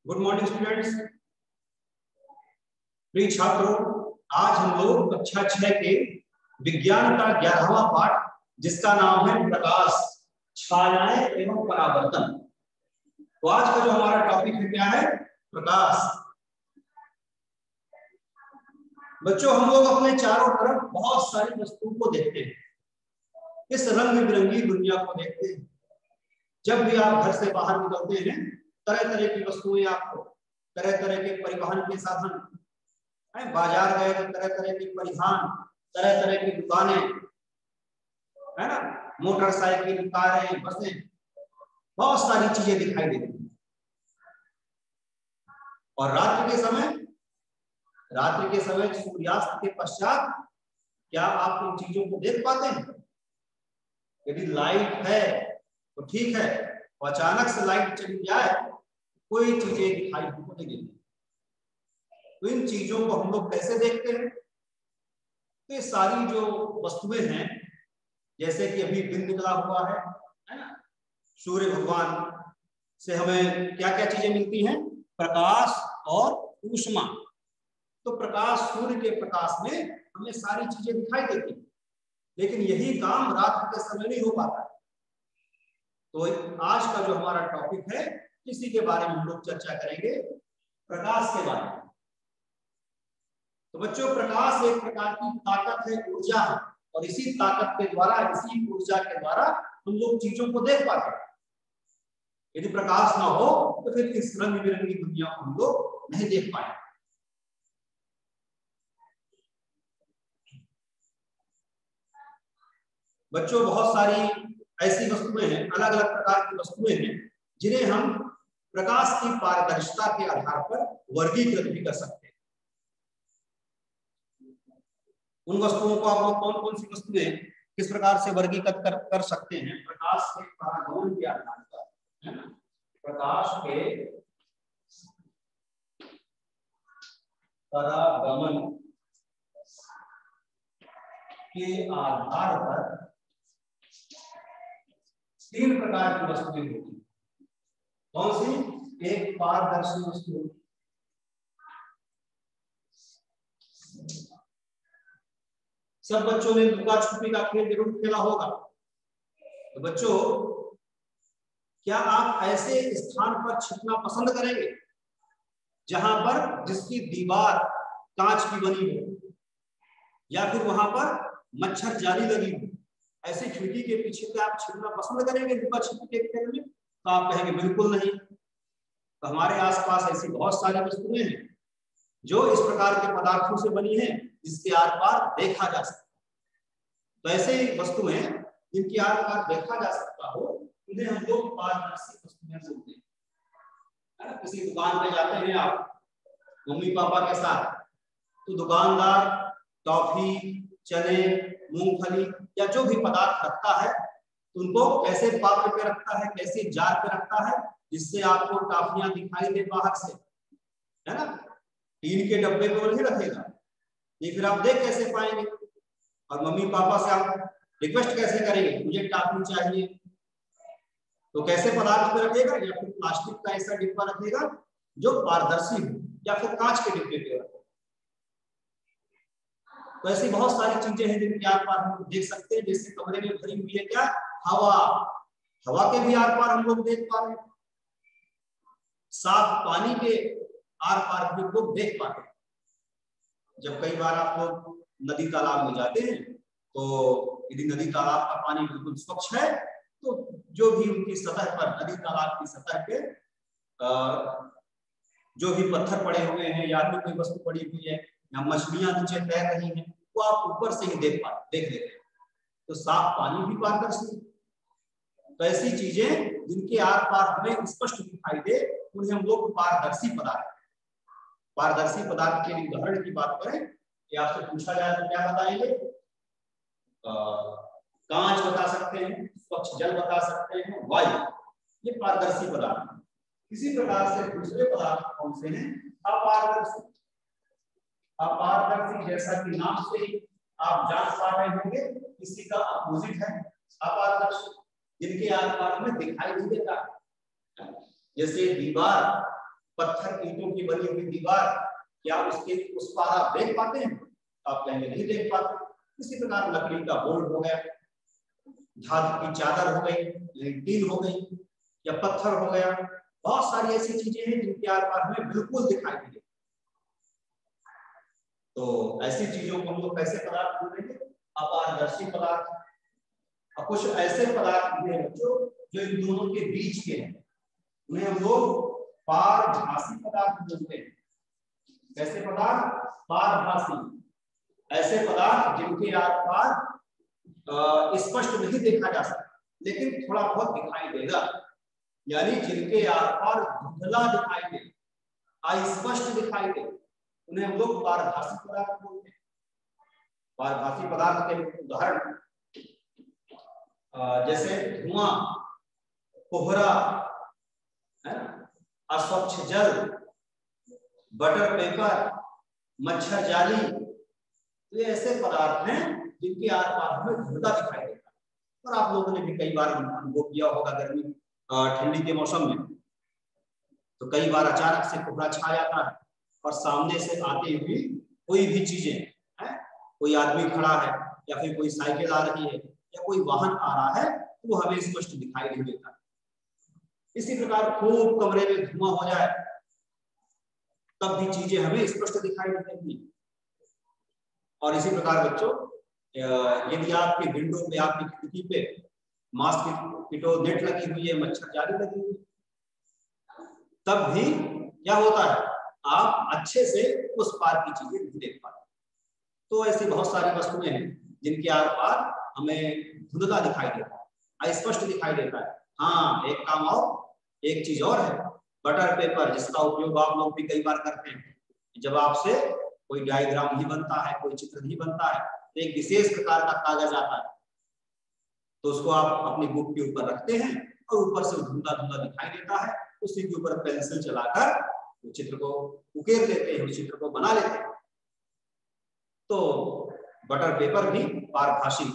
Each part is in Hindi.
Good morning students. प्रिय छात्रों, आज हम लोग कक्षा 6 के विज्ञान का 11वां पाठ जिसका नाम है प्रकाश, छायाएं एवं परावर्तन। तो आज का जो हमारा टॉपिक है क्या है? प्रकाश। बच्चों, हम लोग अपने चारों तरफ बहुत सारी वस्तुओं को देखते हैं, इस रंग बिरंगी दुनिया को देखते हैं। जब भी आप घर से बाहर निकलते हैं, तरह तरह की वस्तुएं आपको, तरह तरह के परिवहन के साधन, बाजार गए तो तरह तरह के परिधान, तरह तरह की दुकानें, है ना, मोटरसाइकिल, कारें, बसें, बहुत सारी चीजें दिखाई देती हैं। और रात्रि के समय सूर्यास्त के पश्चात क्या आप इन चीजों को देख पाते हैं? यदि लाइट है तो ठीक है, अचानक से लाइट चली जाए कोई चीजें दिखाई हमको नहीं देती। तो इन चीजों को हम लोग कैसे देखते हैं? तो ये सारी जो वस्तुएं हैं, जैसे कि अभी दिन निकला हुआ है ना, सूर्य भगवान से हमें क्या क्या चीजें मिलती हैं? प्रकाश और ऊष्मा। तो प्रकाश, सूर्य के प्रकाश में हमें सारी चीजें दिखाई देती हैं, लेकिन यही काम रात के समय नहीं हो पाता। तो आज का जो हमारा टॉपिक है, इसी के बारे में हम लोग चर्चा करेंगे, प्रकाश के बारे में। तो बच्चों, प्रकाश एक प्रकार की ताकत है, ऊर्जा है, और इसी ताकत के द्वारा, इसी ऊर्जा के द्वारा हम लोग चीजों को देख पाते हैं। यदि प्रकाश ना हो तो फिर इस रंग बिरंगी दुनिया को हम लोग नहीं देख पाएंगे। बच्चों, बहुत सारी ऐसी वस्तुएं हैं, अलग अलग प्रकार की वस्तुएं हैं, जिन्हें हम प्रकाश की पारदर्शिता के आधार पर वर्गीकृत भी कर सकते हैं। उन वस्तुओं को आप लोग कौन कौन सी वस्तुएं किस प्रकार से वर्गीकृत कर सकते हैं? प्रकाश के परागमन के आधार पर, है ना, प्रकाश के परागमन के आधार पर तीन प्रकार की वस्तुएं होती हैं। कौन सी? एक पारदर्शी वस्तु, सब बच्चों ने लुका छुपी का खेल जरूर खेला होगा। तो बच्चों, क्या आप ऐसे स्थान पर छिपना पसंद करेंगे जहां पर जिसकी दीवार कांच की बनी हो, या फिर वहां पर मच्छर जाली लगी हो? ऐसी खिड़की के पीछे क्या आप छिपना पसंद करेंगे लुका छुपी के खेल में? तो आप कहेंगे बिल्कुल नहीं। तो हमारे आसपास ऐसी बहुत सारी वस्तुएं हैं जो इस प्रकार के पदार्थों से बनी है जिसके आर पार देखा जा सकता है। तो ऐसे वस्तुएं जिनके आर पार देखा जा सकता हो, उन्हें हम लोग पारदर्शी वस्तुएं बोलते हैं। किसी दुकान पे जाते हैं आप मम्मी पापा के साथ, तो दुकानदार टॉफी, चने, मूंगफली या जो भी पदार्थ रखता है, तो उनको कैसे पात्र पे रखता है, कैसे जार पे रखता है, जिससे आपको टॉफियां दिखाई दे बाहर से, है ना। टीन के डब्बे पे नहीं रखेगा, ये फिर आप देख कैसे पाएंगे? और मम्मी पापा से आप रिक्वेस्ट कैसे करेंगे, मुझे टॉफी चाहिए? तो कैसे पदार्थ पे रखेगा? या फिर प्लास्टिक का ऐसा डिब्बा रखेगा जो पारदर्शी हो, या फिर कांच के डिब्बे पे रखेगा। तो ऐसी बहुत सारी चीजें हैं जिनके आर पार हम देख सकते हैं। जैसे कमरे में भरी हुई है क्या? हवा, हवा के भी आर पार हम लोग देख पा रहे हैं। साफ पानी के आर पार भी लोग देख पाते हैं। जब कई बार आप लोग नदी तालाब में जाते हैं, तो यदि नदी तालाब का पानी बिल्कुल स्वच्छ है, तो जो भी उनकी सतह पर, नदी तालाब की सतह पे जो भी पत्थर पड़े हुए हैं या फिर कोई वस्तु पड़ी हुई है या मछलियां नीचे तैर रही हैं, वो आप ऊपर से ही देख लेते हैं। तो साफ पानी भी पारदर्शी। तो ऐसी चीजें जिनके आर पार हमें स्पष्ट दिखाई दे, उन्हें हम लोग पारदर्शी पदार्थ के उदाहरण की बात करें कि आपसे पूछा जाए तो क्या बताएंगे? कांच बता सकते हैं, स्वच्छ जल बता सकते हैं, वायु, ये पारदर्शी पदार्थ। इसी प्रकार से दूसरे पदार्थ कौन से हैं? अपारदर्शी। अपारदर्शी जैसा कि नाम से ही आप जान पा रहे होंगे, इसी का अपोजिट है अपारदर्शी, जिनके आर पार में दिखाई नहीं देता। जैसे दीवार पत्थर ईंटों की बनी हुई दीवार, क्या उसके उस पार आप देख पाते हैं? आप कहेंगे नहीं देख पाते। इसी प्रकार लकड़ी का बोर्ड हो गया, धातु की चादर हो गई, टीन हो गई, या पत्थर हो गया, बहुत सारी ऐसी चीजें हैं जिनके आर पार हमें बिल्कुल दिखाई नहीं देती। तो ऐसी चीजों को हम लोग कैसे पदार्थ बोलेंगे? अपारदर्शी पदार्थ। और कुछ ऐसे पदार्थ भी हैं बच्चों जो इन दोनों के बीच के हैं, उन्हें हम लोग पारभासी पदार्थ बोलते हैं। कैसे पदार्थ? पारभासी। ऐसे पदार्थ जिनके आर पार स्पष्ट नहीं देखा जा सकता, लेकिन थोड़ा बहुत दिखाई देगा, यानी जिनके आर पार धुंधला दिखाई दे, अस्पष्ट दिखाई दे, उन्हें हम लोग पारभासी पदार्थ बोलते हैं। पारभासी पदार्थ के उदाहरण जैसे धुआं, कोहरा, अस्वच्छ जल, बटर पेपर, मच्छर जाली, तो ये ऐसे पदार्थ हैं जिनके आर पार हमें धुंधला दिखाई देता है। और आप लोगों ने भी कई बार अनुभव किया होगा गर्मी ठंडी के मौसम में, तो कई बार अचानक से कोहरा छा जाता है और सामने से आते हुए कोई भी चीजें है, कोई आदमी खड़ा है या फिर कोई साइकिल आ रही है या कोई वाहन आ रहा है, तो वो हमें स्पष्ट दिखाई नहीं देता। इसी प्रकार खूब कमरे में धुआं हो जाए तब भी चीजें हमें स्पष्ट दिखाई नहीं देती। और इसी प्रकार बच्चों, यदि आपकी विंडो पे, आपकी खिड़की पे मॉस्किटो नेट लगी हुई है, मच्छर जाली लगी हुई है, तब भी क्या होता है, आप अच्छे से उस पार की चीजें नहीं देख पाते। तो ऐसी बहुत सारी वस्तुएं हैं जिनके आर पार हमें धुंधला दिखाई देता है, अस्पष्ट दिखाई देता है। हाँ, एक काम और, एक चीज और है, बटर पेपर, जिसका उपयोग आप लोग भी कई बार करते हैं। जब आपसे कोई डायग्राम नहीं बनता है, कोई चित्र नहीं बनता है, तो एक विशेष प्रकार का कागज आता है, तो उसको आप अपनी बुक के ऊपर रखते हैं और ऊपर से धुंधला धुंधला दिखाई देता है, उसी के ऊपर पेंसिल चलाकर उस चित्र को उकेर लेते हैं, उस चित्र को बना लेते हैं। तो बटर पेपर भी पारभासी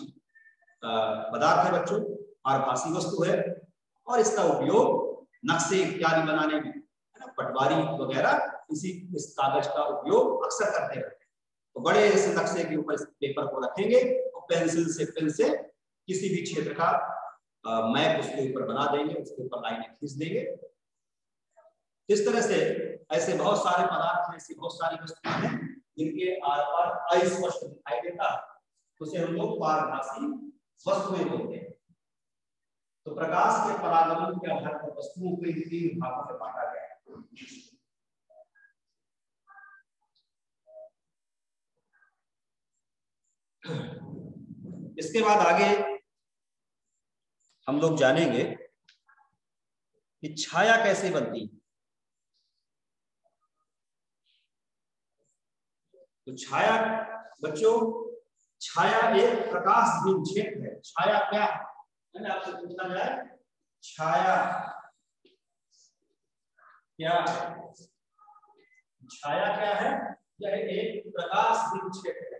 पदार्थ है बच्चों, पारभासी वस्तु है, और इसका उपयोग नक्शे इत्यादि बनाने में, है ना, पटवारी वगैरह इस कागज का उपयोग अक्सर करते रहते हैं। तो बड़े इस नक्शे के ऊपर इस पेपर को रखेंगे और पेंसिल से, पेन से किसी भी क्षेत्र का मैप उसके ऊपर बना देंगे, उसके ऊपर लाइनें खींच देंगे। इस तरह से ऐसे बहुत सारे पदार्थ हैं, ऐसी बहुत सारी वस्तुएं हैं जिनके आर पार अस्पष्ट दिखाई देता है, उसे हम लोग पारभासी वस्तुएं बोलते हैं। तो प्रकाश के परागमन के आधार पर वस्तुओं को 3 भागों में बांटा गया है। इसके बाद आगे हम लोग जानेंगे कि छाया कैसे बनती है। तो छाया बच्चों, छाया एक प्रकाश विक्षेप है। छाया क्या है? आपसे पूछा जाए, छाया क्या है? छाया क्या है? यह एक प्रकाश विक्षेप है।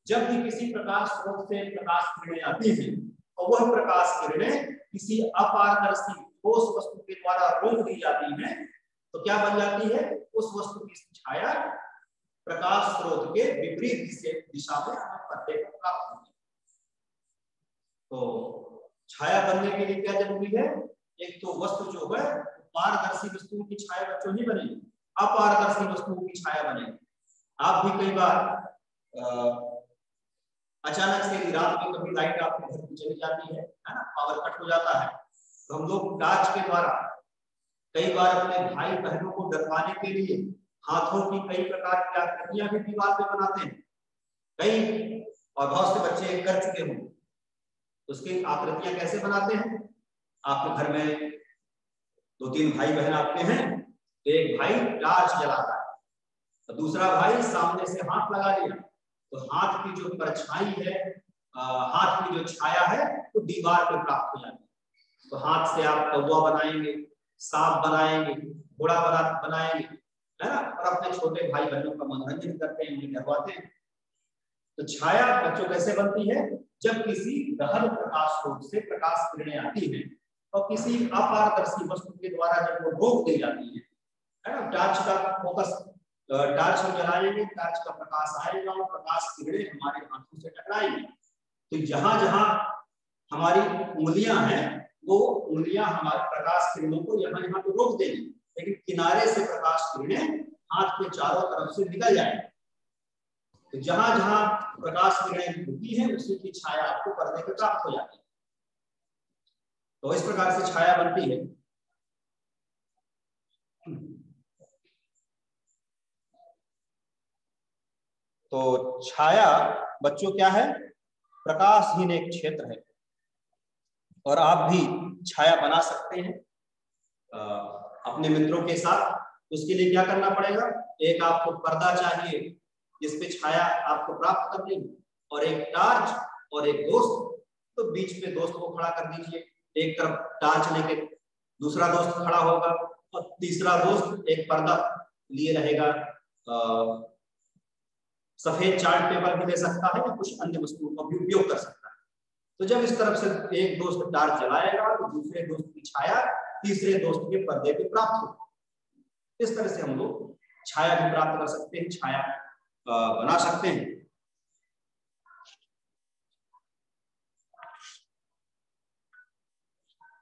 जब भी किसी प्रकाश स्रोत से प्रकाश किरणें आती हैं और वह प्रकाश किरणें किसी अपारदर्शी ठोस वस्तु के द्वारा रोक दी जाती हैं, तो क्या बन जाती है? उस वस्तु की छाया प्रकाश स्रोत के विपरीत दिशा में हमें पर्दे पर प्राप्त होती है। तो छाया बनने के लिए क्या जरूरी है? एक तो वस्तु जो है पारदर्शी वस्तुओं की छाया बच्चों ही बनेगी, अपारदर्शी वस्तुओं की छाया बनेगी। आप भी कई बार अचानक से रात में कभी लाइट आपके घर में चली जाती है ना, पावर कट हो जाता है, तो हम लोग टॉर्च के द्वारा कई बार अपने भाई बहनों को डरवाने के लिए हाथों की कई प्रकार की आकृतियां भी दीवार पे बनाते हैं कई, और बहुत से बच्चे कर चुके हों। उसकी आकृतियां कैसे बनाते हैं? आपके घर में 2-3 भाई बहन आपके हैं, तो एक भाई टॉर्च जलाता है, तो दूसरा भाई सामने से हाथ लगा लिया, तो हाथ की जो परछाई है, हाथ की जो छाया है, तो दीवार पर प्राप्त हो जाती है। तो हाथ से आप कौवा बनाएंगे, सांप बनाएंगे, घोड़ा बनाएंगे, है ना, और अपने छोटे भाई बहनों का मनोरंजन करते हैं, उन्हें डरवाते हैं। तो छाया बच्चों कैसे बनती है? जब किसी गहन प्रकाश स्रोत से प्रकाश किरणें आती हैं और किसी अपारदर्शी वस्तु के द्वारा जब वो रोक दी जाती है, टॉर्च का फोकस, टॉर्च हम जलाएंगे, टॉर्च का प्रकाश आएगा और प्रकाश किरणें हमारे आंखों से टकराएंगी। तो जहां जहां हमारी उंगलियां हैं वो उंगलियां हमारे प्रकाश किरणों को यहाँ यहाँ पे रोक देंगी, लेकिन किनारे से प्रकाश किरणें हाथ के चारों तरफ से निकल जाएंगी। तो जहां जहां प्रकाश किरणें गिरती हैं उसी की छाया आपको पर्दे पे प्राप्त हो जाती है। तो इस प्रकार से छाया बनती है। तो छाया बच्चों क्या है? प्रकाशहीन एक क्षेत्र है और आप भी छाया बना सकते हैं अपने मित्रों के साथ। उसके लिए क्या करना पड़ेगा? एक आपको पर्दा चाहिए जिसपे छाया आपको प्राप्त करनी है, और एक टार्च और एक दोस्त। तो बीच में दोस्त को खड़ा कर दीजिए, एक तरफ टार्च लेके दूसरा दोस्त खड़ा होगा और तीसरा दोस्त एक पर्दा लिए रहेगा। सफेद चार्ट पेपर भी ले सकता है या कुछ अन्य वस्तुओं का भी उपयोग कर सकता है। तो जब इस तरफ से एक दोस्त टार्च जलाएगा तो दूसरे दोस्त की छाया तीसरे दोस्त के पर्दे पे प्राप्त होगी। इस तरह से हम लोग छाया भी प्राप्त कर सकते हैं, छाया बना सकते हैं।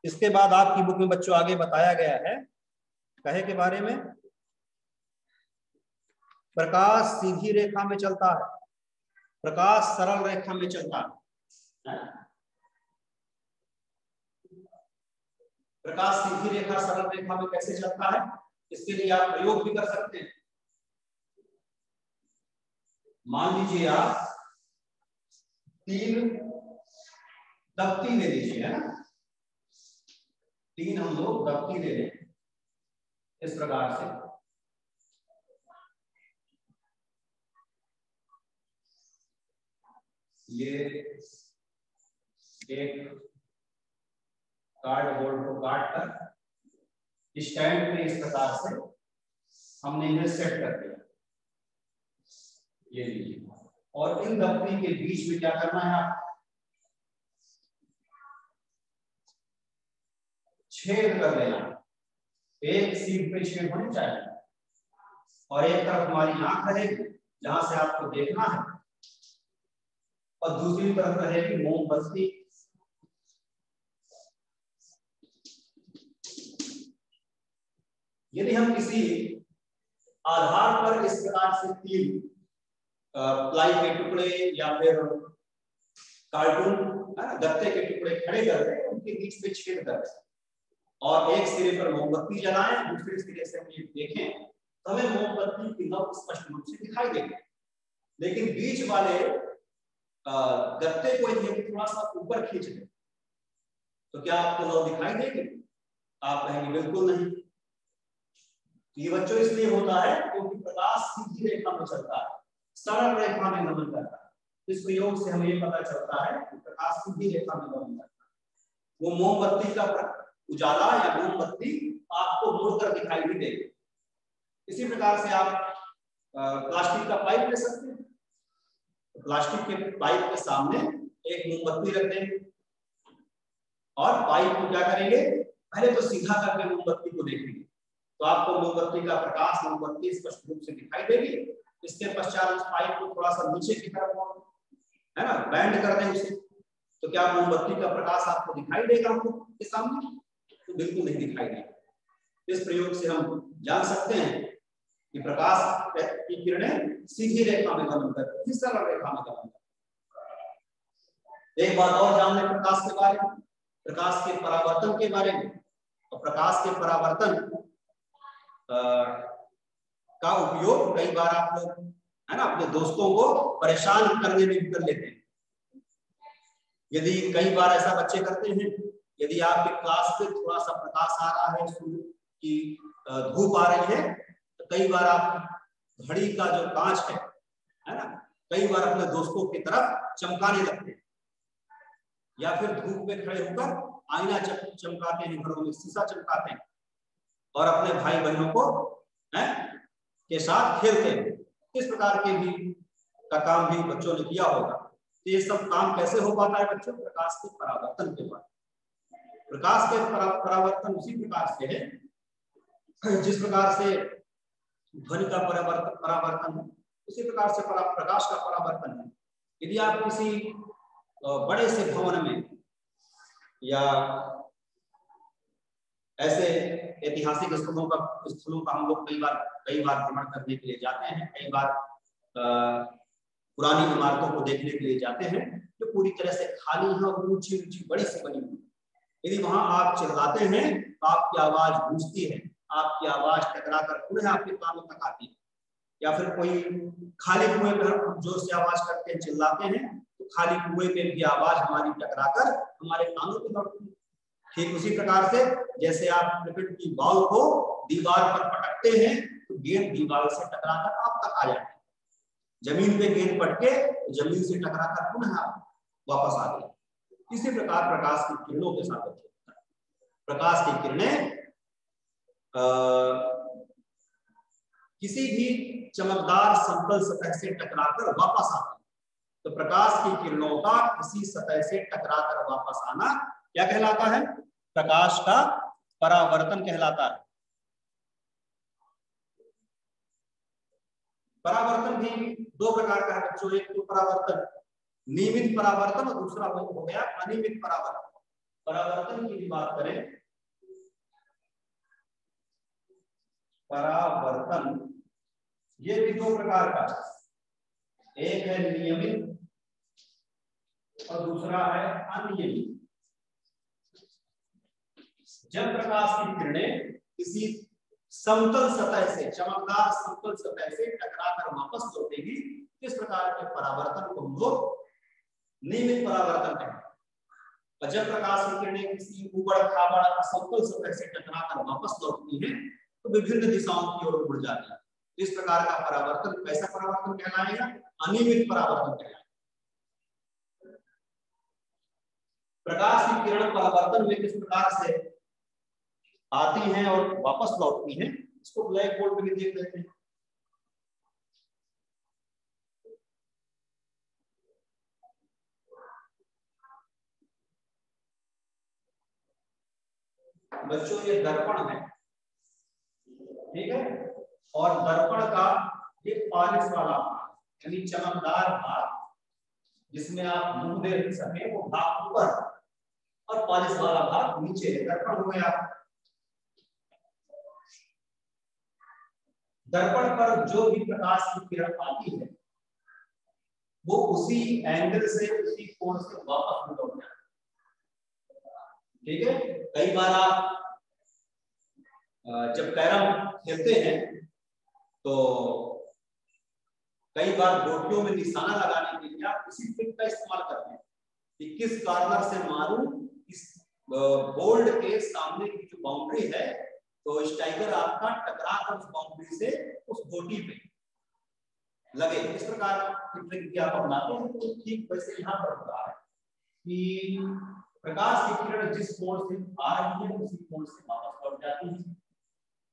इसके बाद आपकी बुक में बच्चों आगे बताया गया है कहे के बारे में, प्रकाश सीधी रेखा में चलता है, प्रकाश सरल रेखा में चलता है। प्रकाश सीधी रेखा सरल रेखा में कैसे चलता है, इसके लिए आप प्रयोग भी कर सकते हैं। मान लीजिए आप 3 दफ्ती ले लीजिए, है ना, 3 हम लोग दफ्ती ले लें इस प्रकार से। ये एक कार्डबोर्ड को काट कर स्टैंड पे इस प्रकार से हमने इन्हें सेट कर दिया, ये लीजिए। और इन दफ्ती के बीच में क्या करना है, आप छेद कर लेना। एक सीट पे छेद होनी चाहिए और एक तरफ हमारी आंख रहेगी जहां से आपको देखना है, और दूसरी तरफ रहेगी मोमबत्ती। यदि हम किसी आधार पर इस प्रकार से 3 प्लाई के टुकड़े या फिर कार्टून गत्ते के टुकड़े खड़े कर दें, उनके बीच में छेद कर दें और एक सिरे पर मोमबत्ती जलाएं, दूसरे सिरे से हम ये देखें तो हमें मोमबत्ती की लौ स्पष्ट रूप से दिखाई देगी। लेकिन बीच वाले गत्ते को यदि थोड़ा सा ऊपर खींच दें तो क्या आपको लौ दिखाई देगी? आप कहेंगे बिल्कुल नहीं। ये बच्चों इसलिए होता है क्योंकि प्रकाश सीधी रेखा में चलता है, सरल रेखा में गमन करता है। इस प्रयोग से हमें ये पता चलता है कि प्रकाश सीधी रेखा में गमन करता है। वो मोमबत्ती का उजाला या मोमबत्ती आपको मुड़कर दिखाई भी देगी। इसी प्रकार से आप प्लास्टिक का पाइप ले सकते हैं। तो प्लास्टिक के पाइप के सामने एक मोमबत्ती रख देंगे और पाइप को क्या करेंगे, पहले तो सीधा करके मोमबत्ती को देखेंगे तो आपको मोमबत्ती का प्रकाश मोमबत्ती स्पष्ट रूप से दिखाई देगी। इसके पश्चात उस पाइप को थोड़ा सा नीचे की तरफ, है ना, बैंड कर दें उसे, तो क्या मोमबत्ती का प्रकाश आपको दिखाई देगा हमको के सामने? तो बिल्कुल नहीं दिखाई देगा। इस प्रयोग से हम जान सकते हैं कि प्रकाश की किरणें सीधी रेखा में गमन करती हैं, सरल रेखा में गमन करती हैं। एक बात और जान लें प्रकाश के बारे में, प्रकाश के परावर्तन के बारे में। तो प्रकाश के परावर्तन का उपयोग कई बार आप लोग, है ना, अपने दोस्तों को परेशान करने में भी कर लेते हैं। यदि कई बार ऐसा बच्चे करते हैं, यदि आपके क्लास पे थोड़ा सा प्रकाश आ रहा है, सूर्य की धूप आ रही है, तो कई बार आप घड़ी का जो कांच है ना, कई बार अपने दोस्तों की तरफ चमकाने लगते हैं, या फिर धूप में खड़े होकर आईना चमकाते हैं, घरों में शीशा चमकाते हैं और अपने भाई बहनों को के साथ खेलते हैं। इस प्रकार के भी का काम भी बच्चों ने किया होगा। तो ये सब काम कैसे हो पाता है बच्चों? प्रकाश के परावर्तन के द्वारा। प्रकाश के परावर्तन उसी प्रकार से है जिस प्रकार से ध्वनि का परावर्तन है, उसी प्रकार से प्रकाश का परावर्तन है। यदि आप किसी बड़े से भवन में या ऐसे ऐतिहासिक स्थलों का हम लोग कई बार भ्रमण करने के लिए जाते हैं, कई बार पुरानी इमारतों को देखने के लिए जाते हैं जो पूरी तरह से खाली है और ऊंची ऊंची बड़ी सी बनी हुई। यदि वहां आप चिल्लाते हैं तो आपकी आवाज गूंजती है, आपकी आवाज टकरा कर पुनः आपके कानों तक आती है। या फिर कोई खाली कुएं में हम जोर से आवाज करते हैं, चिल्लाते हैं, तो खाली कुएं में भी आवाज हमारी टकराकर हमारे कानों में लौटती है। ठीक उसी प्रकार से जैसे आप क्रिकेट की बॉल को दीवार पर पटकते हैं तो गेंद दीवार से टकराकर आप तक आ जाती है। जमीन पे गेंद पटके जमीन से टकराकर पुनः वापस आ गई। इसी प्रकार प्रकाश की किरणों के साथ होता है। प्रकाश की किरणें किसी भी चमकदार समतल सतह से टकराकर वापस आती है। तो प्रकाश की किरणों का किसी सतह से टकराकर वापस आना क्या कहलाता है? प्रकाश का परावर्तन कहलाता है। परावर्तन भी दो प्रकार का है बच्चों। एक तो परावर्तन नियमित परावर्तन और दूसरा हो गया अनियमित परावर्तन। परावर्तन की बात करें, परावर्तन ये भी दो प्रकार का, एक है नियमित और दूसरा है अनियमित। जब प्रकाश की किरणें किसी समतल सतह से, चमकदार समतल सतह से टकराकर वापस लौटेगी, इस प्रकार के परावर्तन को हम लोग नियमित परावर्तन कहते हैं। और जब प्रकाश की किरणें किसी ऊबड़ खाबड़ समतल सतह से टकराकर वापस लौटती हैं तो विभिन्न दिशाओं की ओर मुड़ जाती है। इस प्रकार का परावर्तन कैसा परावर्तन कहलाएगा? अनियमित परावर्तन कहलाएगा। प्रकाश की किरण परावर्तन में किस प्रकार से आती हैं और वापस लौटती हैं, इसको ब्लैक बोर्ड पे भी देख लेते हैं। बच्चों ये दर्पण है, ठीक है, और दर्पण का ये पॉलिश वाला भाग यानी चमकदार भाग जिसमें आप मुंह देख सके वो भाग ऊपर और पॉलिश वाला भाग नीचे है। दर्पण हो गया। दर्पण पर जो भी प्रकाश की किरण आती है वो उसी एंगल से, उसी कोण से वापस लौट जाती है। ठीक है, कई बार आप जब कैरम खेलते हैं तो कई बार गोटियों में निशाना लगाने के लिए आप इसी ट्रिक का इस्तेमाल करते हैं कि किस कॉर्नर से मारूं, इस बोल्ड के सामने की जो बाउंड्री है तो स्ट्राइकर आपका टकरा कर उस बाउंड्री से उस गोटी पे लगे। इस प्रकार की ट्रिक की आप अपनाते हैं। तो ठीक वैसे यहाँ पर होता है कि प्रकाश की किरण जिस कोण से आ रही है उसी कोण से वापस लौट जाती है।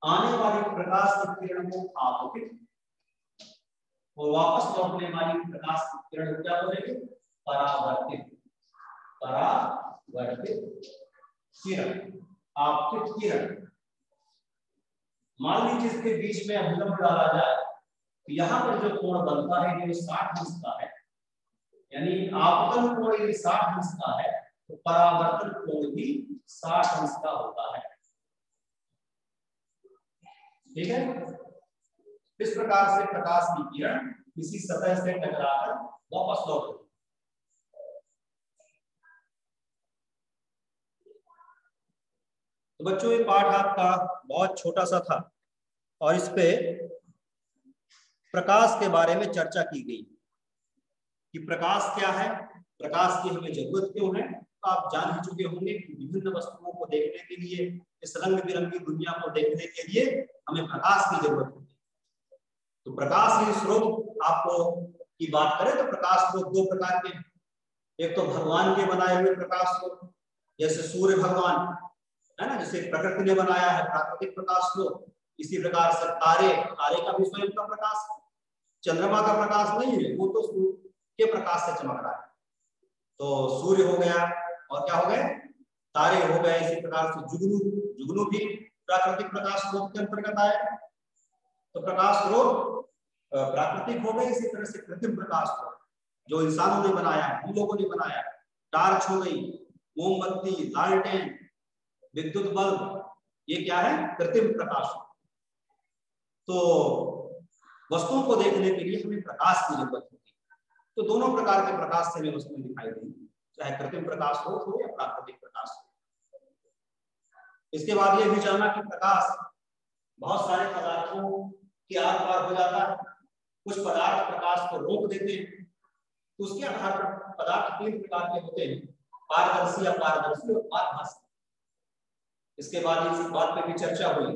आने वाली प्रकाश की किरण को आपतित और वापस लौटने वाली प्रकाश की किरण को क्या बोलेंगे? परावर्तित। परावर्तित किरण, आपतित किरण। मान लीजिए इसके बीच में अभिलंब डाला जाए तो यहाँ पर जो कोण बनता है ये 60 अंश का है, यानी आपतन कोण यदि 60 अंश का है तो परावर्तन कोण भी 60 अंश का होता है। ठीक है, इस प्रकार से प्रकाश की किरण किसी सतह से टकराकर वापस लौटती है। तो बच्चों ये पाठ आपका बहुत छोटा सा था और इस पे प्रकाश के बारे में चर्चा की गई कि प्रकाश क्या है, प्रकाश की हमें जरूरत क्यों है। तो आप जान ही चुके होंगे कि विभिन्न वस्तुओं को देखने के लिए, इस रंग बिरंगी दुनिया को देखने के लिए हमें प्रकाश की जरूरत होती है। तो प्रकाश के स्रोत आपको की बात करें तो प्रकाश स्रोत दो प्रकार के, एक तो भगवान के बनाए हुए प्रकाश स्रोत जैसे सूर्य भगवान है ना, जिसे प्रकृति ने बनाया है, प्राकृतिक प्रकाश स्रोत। इसी प्रकार से तारे, तारे का भी स्वयं का प्रकाश, चंद्रमा का प्रकाश नहीं है, वो तो सूर्य के प्रकाश से चमक रहा है। तो सूर्य हो गया और क्या हो गए? तारे हो गए। इसी प्रकार से जुगनू, जुगनू भी प्राकृतिक प्रकाश स्रोत के अंतर्गत आए। तो प्रकाश स्रोत प्राकृतिक हो गए, इसी तरह से कृत्रिम प्रकाश स्रोत जो इंसानों ने बनाया, हम लोगों ने बनाया, टार्च हो गई, मोमबत्ती, लालटेन, विद्युत बल्ब, ये क्या है? कृत्रिम प्रकाश। तो वस्तुओं को देखने के लिए हमें प्रकाश की जरूरत होती है। तो दोनों प्रकार के प्रकाश से हमें वस्तुएं दिखाई देंगी, चाहे कृत्रिम प्रकाश स्रोत हो या प्राकृतिक प्रकाश हो। इसके बाद ये भी जाना कि प्रकाश बहुत सारे पदार्थों के आर पार हो जाता है। कुछ पदार्थ प्रकाश को रोक देते हैं, तो उसके आधार पर पदार्थ 3 प्रकार के होते हैं, पारदर्शी, अपारदर्शी और पारभासी। इसके बाद इस बात पे भी चर्चा हुई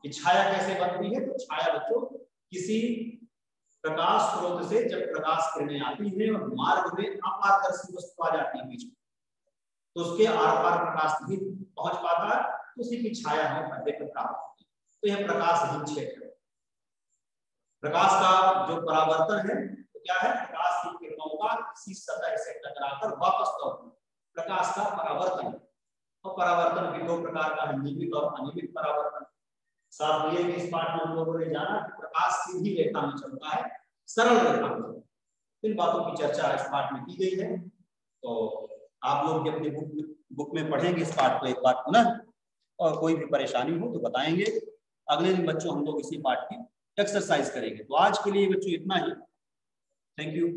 कि छाया कैसे बनती है। तो छाया बच्चों किसी प्रकाश स्रोत से जब प्रकाश किरणें आती हैं और मार्ग में अपारदर्शी वस्तु आ जाती है बीच में, तो उसके आर पार प्रकाश नहीं पहुंच पाता है, तो उसी की छाया हमें पर्दे पर प्राप्त होती है। तो यह प्रकाशहीन क्षेत्र है। प्रकाश का जो परावर्तन है तो क्या है? प्रकाश की किरणों का किसी सतह से टकराकर वापस लौटना, प्रकाश का परावर्तन। और परावर्तन भी 2 प्रकार का है, नियमित और अनियमित परावर्तन। साथ ही इस पाठ में हम लोगों ने जाना कि प्रकाश सीधी रेखा में चलता है, सरल रेखा में। इन बातों की चर्चा इस पाठ में की गई है। तो आप लोग भी अपने बुक में पढ़ेंगे इस पाठ को एक बार पुनः, और कोई भी परेशानी हो तो बताएंगे। अगले दिन बच्चों हम लोग इसी पाठ की एक्सरसाइज करेंगे। तो आज के लिए बच्चों इतना ही। Thank you.